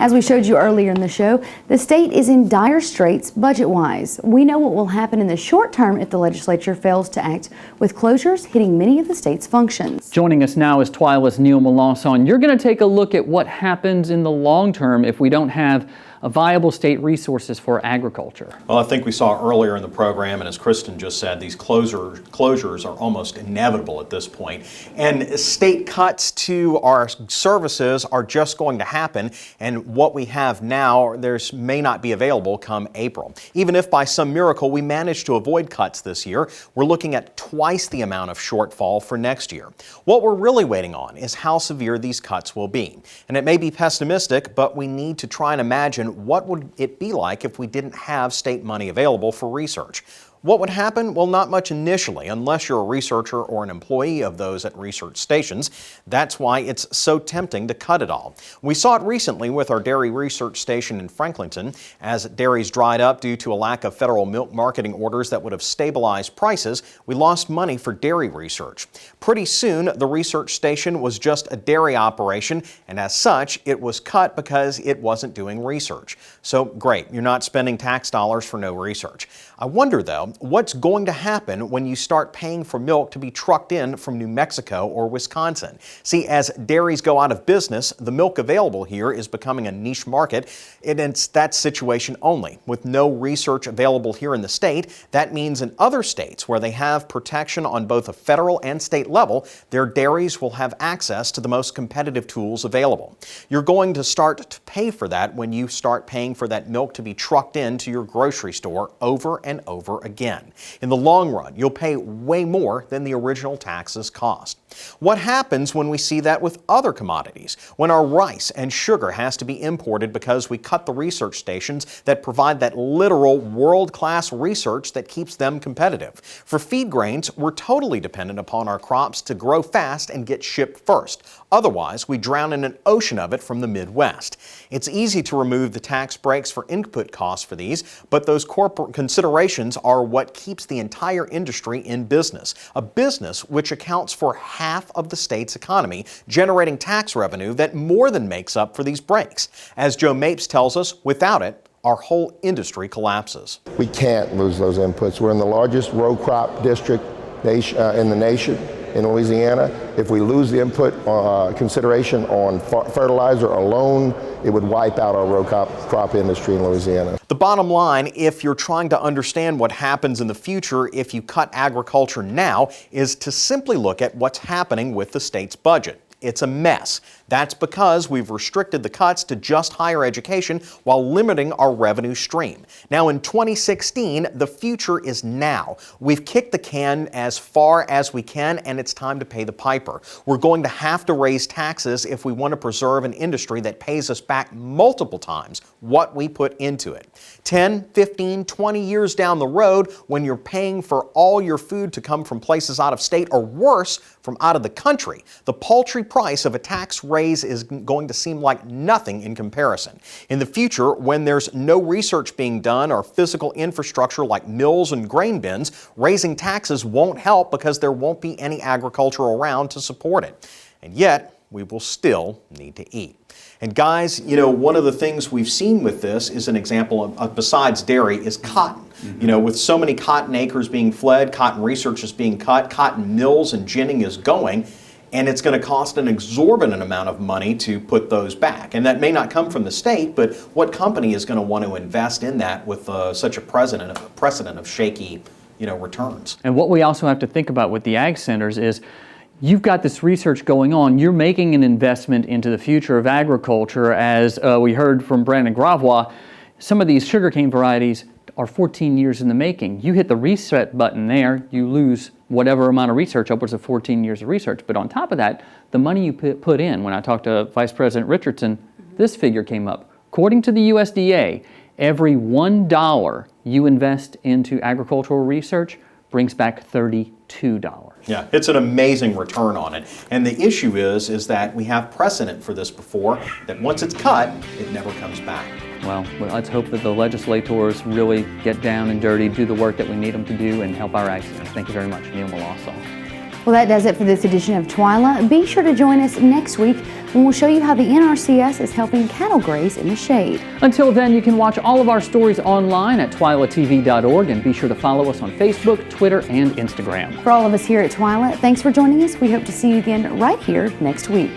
As we showed you earlier in the show, the state is in dire straits budget-wise. We know what will happen in the short term if the legislature fails to act, with closures hitting many of the state's functions. Joining us now is TWILA's Neil Melancon. You're going to take a look at what happens in the long term if we don't have viable state resources for agriculture. Well, I think we saw earlier in the program, and as Kristen just said, these closures are almost inevitable at this point. And state cuts to our services are just going to happen, and what we have now, may not be available come April. Even if by some miracle we manage to avoid cuts this year, we're looking at twice the amount of shortfall for next year. What we're really waiting on is how severe these cuts will be. And it may be pessimistic, but we need to try and imagine what would it be like if we didn't have state money available for research. What would happen? Well, not much initially, unless you're a researcher or an employee of those at research stations. That's why it's so tempting to cut it all. We saw it recently with our dairy research station in Franklinton. As dairies dried up due to a lack of federal milk marketing orders that would have stabilized prices, we lost money for dairy research. Pretty soon, the research station was just a dairy operation, and as such, it was cut because it wasn't doing research. So great, you're not spending tax dollars for no research. I wonder, though, what's going to happen when you start paying for milk to be trucked in from New Mexico or Wisconsin? See, as dairies go out of business, the milk available here is becoming a niche market, and it's that situation only. With no research available here in the state, that means in other states where they have protection on both a federal and state level, their dairies will have access to the most competitive tools available. You're going to start to pay for that when you start paying for that milk to be trucked into your grocery store over and over again. In the long run, you'll pay way more than the original taxes cost. What happens when we see that with other commodities? When our rice and sugar has to be imported because we cut the research stations that provide that literal world-class research that keeps them competitive. For feed grains, we're totally dependent upon our crops to grow fast and get shipped first. Otherwise, we drown in an ocean of it from the Midwest. It's easy to remove the tax breaks for input costs for these, but those corporate considerations are what keeps the entire industry in business. A business which accounts for half of the state's economy, generating tax revenue that more than makes up for these breaks. As Joe Mapes tells us, without it, our whole industry collapses. We can't lose those inputs. We're in the largest row crop district in the nation, in Louisiana. If we lose the input consideration on fertilizer alone, it would wipe out our row crop industry in Louisiana. The bottom line, if you're trying to understand what happens in the future if you cut agriculture now, is to simply look at what's happening with the state's budget. It's a mess. That's because we've restricted the cuts to just higher education while limiting our revenue stream. Now in 2016, the future is now. We've kicked the can as far as we can, and it's time to pay the piper. We're going to have to raise taxes if we want to preserve an industry that pays us back multiple times what we put into it. 10, 15, 20 years down the road, when you're paying for all your food to come from places out of state or worse, from out of the country, the paltry price of a tax raise is going to seem like nothing in comparison. In the future, when there's no research being done or physical infrastructure like mills and grain bins, raising taxes won't help because there won't be any agriculture around to support it. And yet, we will still need to eat. And guys, you know, one of the things we've seen with this is an example of besides dairy, is cotton. You know, with so many cotton acres being fled, cotton research is being cut, cotton mills and ginning is going, and it's going to cost an exorbitant amount of money to put those back. And that may not come from the state, but what company is going to want to invest in that with such a precedent of shaky, you know, returns? And what we also have to think about with the ag centers is you've got this research going on. You're making an investment into the future of agriculture. As we heard from Brandon Gravois, some of these sugarcane varieties are 14 years in the making. You hit the reset button there, you lose whatever amount of research, upwards of 14 years of research. But on top of that, the money you put in, when I talked to Vice President Richardson, this figure came up. According to the USDA, every $1 you invest into agricultural research brings back $32. Yeah, it's an amazing return on it. And the issue is that we have precedent for this before, that once it's cut, it never comes back. Well, let's hope that the legislators really get down and dirty, do the work that we need them to do, and help our ag centers. Thank you very much, Neil Melancon. Well, that does it for this edition of TWILA. Be sure to join us next week when we'll show you how the NRCS is helping cattle graze in the shade. Until then, you can watch all of our stories online at twilatv.org and be sure to follow us on Facebook, Twitter, and Instagram. For all of us here at TWILA, thanks for joining us. We hope to see you again right here next week.